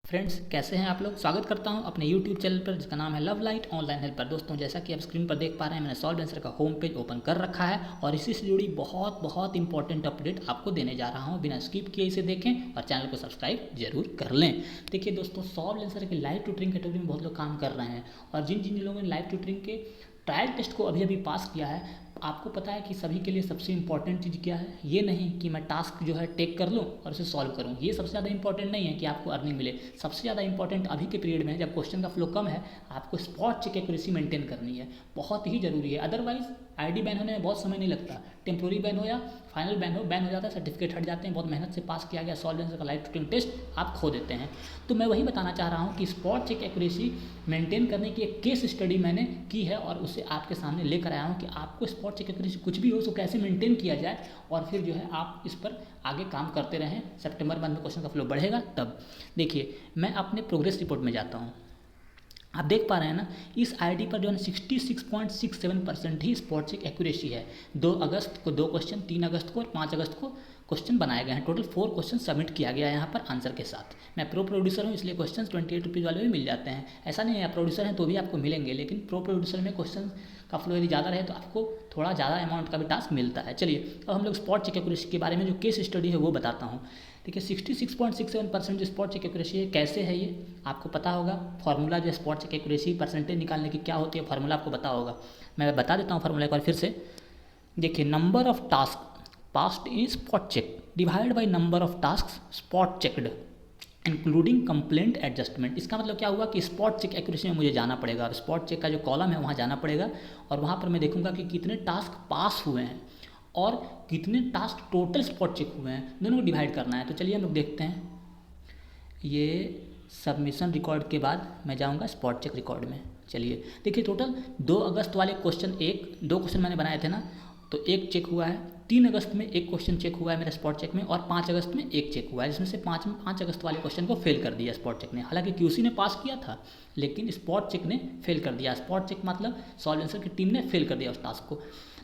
Friends, कैसे हैं आप लोग। स्वागत करता हूं अपने YouTube चैनल पर जिसका नाम है लव लाइट ऑनलाइन हेल्पर। दोस्तों, जैसा कि आप स्क्रीन पर देख पा रहे हैं, मैंने सॉल्व आंसर का होम पेज ओपन कर रखा है और इसी से जुड़ी बहुत बहुत इंपॉर्टेंट अपडेट आपको देने जा रहा हूं। बिना स्किप किए इसे देखें और चैनल को सब्सक्राइब जरूर कर लें। देखिए दोस्तों, सॉल्व आंसर की लाइव ट्यूटरिंग कैटेगरी में बहुत लोग काम कर रहे हैं और जिन जिन लोगों ने लाइव ट्यूटरिंग के ट्रायल टेस्ट को अभी अभी पास किया है, आपको पता है कि सभी के लिए सबसे इंपॉर्टेंट चीज़ क्या है। ये नहीं कि मैं टास्क जो है टेक कर लूँ और उसे सॉल्व करूँ, ये सबसे ज़्यादा इंपॉर्टेंट नहीं है कि आपको अर्निंग मिले। सबसे ज़्यादा इंपॉर्टेंट अभी के पीरियड में जब क्वेश्चन का फ्लो कम है, आपको स्पॉट चेक एक्यूरेसी मेंटेन करनी है, बहुत ही ज़रूरी है। अदरवाइज आईडी बैन होने में बहुत समय नहीं लगता। टेम्प्रोरी बैन हो या फाइनल बैन हो जाता है, सर्टिफिकेट हट जाते हैं। बहुत मेहनत से पास किया गया सॉल्व आंसर का लाइव ट्यूटरिंग टेस्ट आप खो देते हैं। तो मैं वही बताना चाह रहा हूँ कि स्पॉट चेक एक्यूरेसी मेंटेन करने की एक केस स्टडी मैंने की है और उसे आपके सामने लेकर आया हूँ कि आपको स्पॉट चेक एक्यूरेसी कुछ भी हो उसको कैसे मेंटेन किया जाए और फिर जो है आप इस पर आगे काम करते रहें। सितंबर मंथ में क्वेश्चन का फ्लो बढ़ेगा तब। देखिए, मैं अपने प्रोग्रेस रिपोर्ट में जाता हूँ। आप देख पा रहे हैं ना, इस आईडी पर जो है 66.67% ही स्पॉट चेक एक्यूरेसी है। 2 अगस्त को 2 क्वेश्चन, 3 अगस्त को और 5 अगस्त को क्वेश्चन बनाए गए हैं। टोटल 4 क्वेश्चन सबमिट किया गया है यहाँ पर आंसर के साथ। मैं प्रो प्रोड्यूसर हूँ, इसलिए क्वेश्चन 28 रुपीज़ वाले भी मिल जाते हैं। ऐसा नहीं है आप प्रोड्यूसर हैं तो भी आपको मिलेंगे, लेकिन प्रो प्रोड्यूसर में क्वेश्चन का फ्लो यदि ज़्यादा रहे तो आपको थोड़ा ज़्यादा अमाउंट का भी टास्क मिलता है। चलिए, अब हम लोग स्पॉट चेक एक्यूरेसी के बारे में जो केस स्टडी है वो बताता हूँ। देखिए, 66.67% जो स्पॉट चेक एक्यूरेसी है, कैसे है ये आपको पता होगा। फार्मूला जो स्पॉट चेक एक्यूरेसी परसेंटेज निकालने की क्या होती है, फार्मूला आपको पता होगा। मैं बता देता हूँ फार्मूला एक बार फिर से। देखिए, number of task passed in spot check divide by number of task spot checked including complaint adjustment. इसका मतलब क्या हुआ कि स्पॉट चेक एक्यूरेसी में मुझे जाना पड़ेगा और स्पॉट चेक का जो कॉलम है वहाँ जाना पड़ेगा और वहाँ पर मैं देखूंगा कि कितने टास्क पास हुए हैं और कितने टास्क टोटल स्पॉट चेक हुए हैं, दोनों को डिवाइड करना है। तो चलिए हम लोग देखते हैं। ये सबमिशन रिकॉर्ड के बाद मैं जाऊंगा स्पॉट चेक रिकॉर्ड में। चलिए देखिए, टोटल 2 अगस्त वाले क्वेश्चन 2 क्वेश्चन मैंने बनाए थे ना, तो 1 चेक हुआ है। 3 अगस्त में 1 क्वेश्चन चेक हुआ है मेरा स्पॉट चेक में और 5 अगस्त में 1 चेक हुआ है, जिसमें से 5 अगस्त वाले क्वेश्चन को फेल कर दिया स्पॉट चेक ने। हालांकि क्यूसी ने पास किया था, लेकिन स्पॉट चेक ने फेल कर दिया। स्पॉट चेक मतलब सॉल्व आंसर की टीम ने फेल कर दिया उस टास्क को।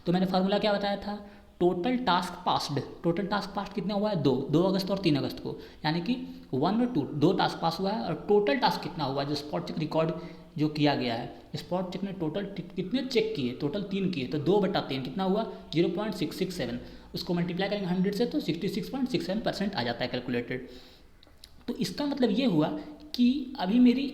तो मैंने फार्मूला क्या बताया था, total task passed. Total task passed कितना हुआ है, 2 अगस्त और 3 अगस्त को, यानी कि 1 और 2 टास्क पास हुआ है। और टोटल टास्क कितना हुआ जो स्पॉट चेक रिकॉर्ड जो किया गया है, स्पॉट चेक ने टोटल कितने चेक किए, टोटल 3 किए, तो 2/3 कितना हुआ 0.667। उसको मल्टीप्लाई करेंगे 100 से तो 66.67% आ जाता है कैलकुलेटेड। तो इसका मतलब ये हुआ कि अभी मेरी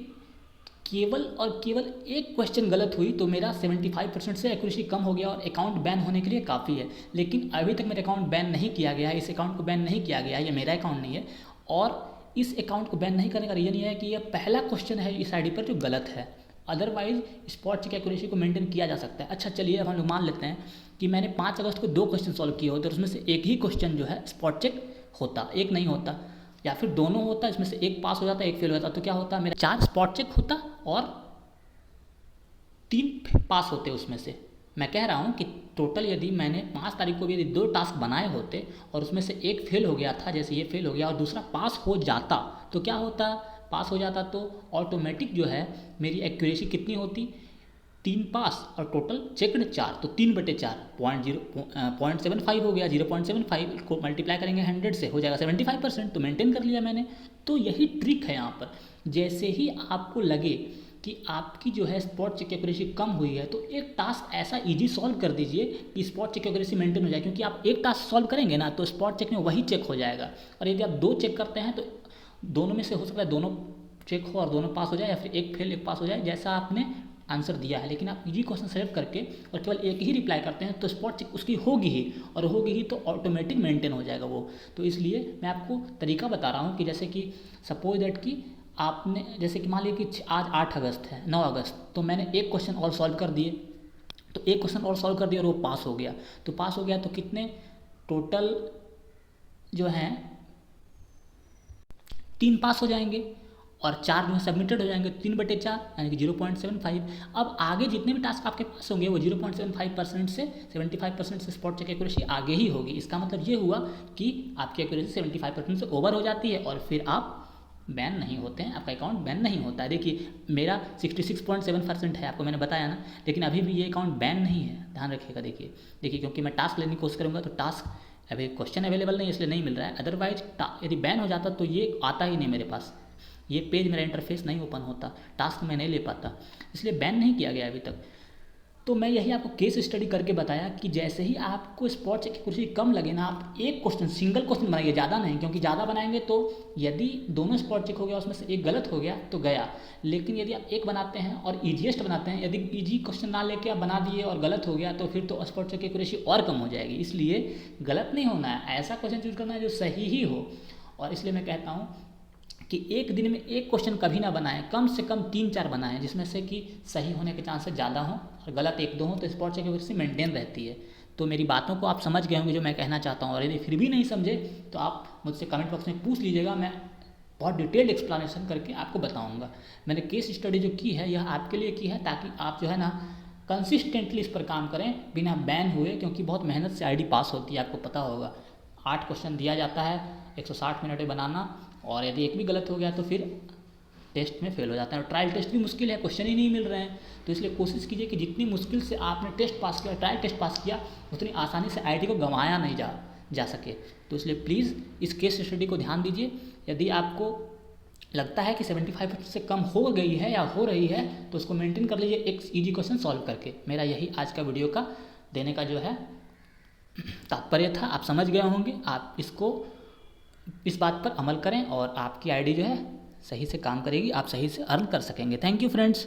केवल और केवल एक क्वेश्चन गलत हुई तो मेरा 75% से एक्यूरेसी कम हो गया और अकाउंट बैन होने के लिए काफ़ी है। लेकिन अभी तक मेरा अकाउंट बैन नहीं किया गया है, इस अकाउंट को बैन नहीं किया गया है, ये मेरा अकाउंट नहीं है। और इस अकाउंट को बैन नहीं करने का रीज़न ये है कि यह पहला क्वेश्चन है इस आईडी पर जो गलत है। अदरवाइज स्पॉट चेक एक्यूरेसी को मेंटेन किया जा सकता है। अच्छा चलिए, अब हम लोग मान लेते हैं कि मैंने 5 अगस्त को 2 क्वेश्चन सॉल्व किए होते और उसमें से एक ही क्वेश्चन जो है स्पॉट चेक होता, एक नहीं होता, या फिर दोनों होता, इसमें से एक पास हो जाता एक फेल हो जाता, तो क्या होता, मेरा 4 स्पॉट चेक होता और 3 पास होते उसमें से। मैं कह रहा हूँ कि टोटल यदि मैंने 5 तारीख को भी यदि 2 टास्क बनाए होते और उसमें से एक फेल हो गया था, जैसे ये फेल हो गया, और दूसरा पास हो जाता, तो क्या होता, पास हो जाता तो ऑटोमेटिक जो है मेरी एक्यूरेसी कितनी होती, 3 पास और टोटल चेकड 4, तो 3/4 0.75 हो गया। 0.75 को मल्टीप्लाई करेंगे 100 से हो जाएगा 75%, तो मेंटेन कर लिया मैंने। तो यही ट्रिक है यहाँ पर। जैसे ही आपको लगे कि आपकी जो है स्पॉट चेक एक्यूरेसी कम हुई है, तो एक टास्क ऐसा इजी सॉल्व कर दीजिए कि स्पॉट चेक एक्यूरेसी मेंटेन हो जाए। क्योंकि आप एक टास्क सॉल्व करेंगे ना तो स्पॉट चेक में वही चेक हो जाएगा। और यदि आप 2 चेक करते हैं तो दोनों में से हो सकता है दोनों चेक हो और दोनों पास हो जाए, या फिर एक फेल एक पास हो जाए, जैसा आपने आंसर दिया है। लेकिन आप इजी क्वेश्चन सेलेक्ट करके और केवल एक ही रिप्लाई करते हैं तो स्पॉट चेक उसकी होगी ही, और होगी ही तो ऑटोमेटिक मेंटेन हो जाएगा वो। तो इसलिए मैं आपको तरीका बता रहा हूँ कि जैसे कि सपोज दैट कि आपने, जैसे कि मान लीजिए कि आज 8 अगस्त है, 9 अगस्त, तो मैंने एक क्वेश्चन और सॉल्व कर दिए, तो एक क्वेश्चन और सॉल्व कर दिया और वो पास हो गया। तो पास हो गया तो कितने टोटल जो हैं 3 पास हो जाएंगे और 4 जो है सबमिटेड हो जाएंगे, 3/4 यानी कि 0.75। अब आगे जितने भी टास्क आपके पास होंगे वो 0.75% से 75% से स्पॉट चेक एक्यूरेसी आगे ही होगी। इसका मतलब ये हुआ कि आपकी एक्यूरेसी 75% से ओवर हो जाती है और फिर आप बैन नहीं होते हैं, आपका अकाउंट बैन नहीं होता है। देखिए, मेरा 66.7% है, आपको मैंने बताया ना, लेकिन अभी भी ये अकाउंट बैन नहीं है, ध्यान रखिएगा। देखिए क्योंकि मैं टास्क लेने की कोशिश करूँगा तो टास्क अभी क्वेश्चन अवेलेबल नहीं, इसलिए नहीं मिल रहा है। अदरवाइज यदि बैन हो जाता तो ये आता ही नहीं मेरे पास। ये पेज मेरा इंटरफेस नहीं ओपन होता, टास्क मैं नहीं ले पाता, इसलिए बैन नहीं किया गया अभी तक। तो मैं यही आपको केस स्टडी करके बताया कि जैसे ही आपको स्पॉट चेक की कुर्सी कम लगे ना, आप एक क्वेश्चन, सिंगल क्वेश्चन बनाइए, ज़्यादा नहीं, क्योंकि ज़्यादा बनाएंगे तो यदि दोनों स्पॉट चेक हो गया उसमें से एक गलत हो गया तो गया। लेकिन यदि आप एक बनाते हैं और ईजीएस्ट बनाते हैं, यदि ईजी क्वेश्चन ना लेके आप बना दिए और गलत हो गया तो फिर तो स्पॉट चेक की कुर्सी और कम हो जाएगी। इसलिए गलत नहीं होना है, ऐसा क्वेश्चन चूज करना है जो सही ही हो। और इसलिए मैं कहता हूँ कि एक दिन में एक क्वेश्चन कभी ना बनाएं, कम से कम 3-4 बनाएं, जिसमें से कि सही होने के चांसेस ज़्यादा हों और गलत 1-2 हों, तो स्पॉट चेक एक्यूरेसी मेंटेन रहती है। तो मेरी बातों को आप समझ गए होंगे जो मैं कहना चाहता हूँ, और यदि फिर भी नहीं समझे तो आप मुझसे कमेंट बॉक्स में पूछ लीजिएगा, मैं बहुत डिटेल्ड एक्सप्लेनेशन करके आपको बताऊँगा। मैंने केस स्टडी जो की है यह आपके लिए की है ताकि आप जो है ना कंसिस्टेंटली इस पर काम करें बिना बैन हुए, क्योंकि बहुत मेहनत से आईडी पास होती है, आपको पता होगा। 8 क्वेश्चन दिया जाता है, 160 मिनट में बनाना, और यदि एक भी गलत हो गया तो फिर टेस्ट में फेल हो जाता है। और ट्रायल टेस्ट भी मुश्किल है, क्वेश्चन ही नहीं मिल रहे हैं, तो इसलिए कोशिश कीजिए कि जितनी मुश्किल से आपने टेस्ट पास किया, ट्रायल टेस्ट पास किया, उतनी आसानी से आईआईटी को गंवाया नहीं जा सके। तो इसलिए प्लीज़ इस केस स्टडी को ध्यान दीजिए। यदि आपको लगता है कि 75% से कम हो गई है या हो रही है तो उसको मेंटेन कर लीजिए एक ईजी क्वेश्चन सॉल्व करके। मेरा यही आज का वीडियो का देने का जो है तात्पर्य था। आप समझ गए होंगे, आप इसको इस बात पर अमल करें और आपकी आईडी जो है सही से काम करेगी, आप सही से अर्न कर सकेंगे। Thank you friends.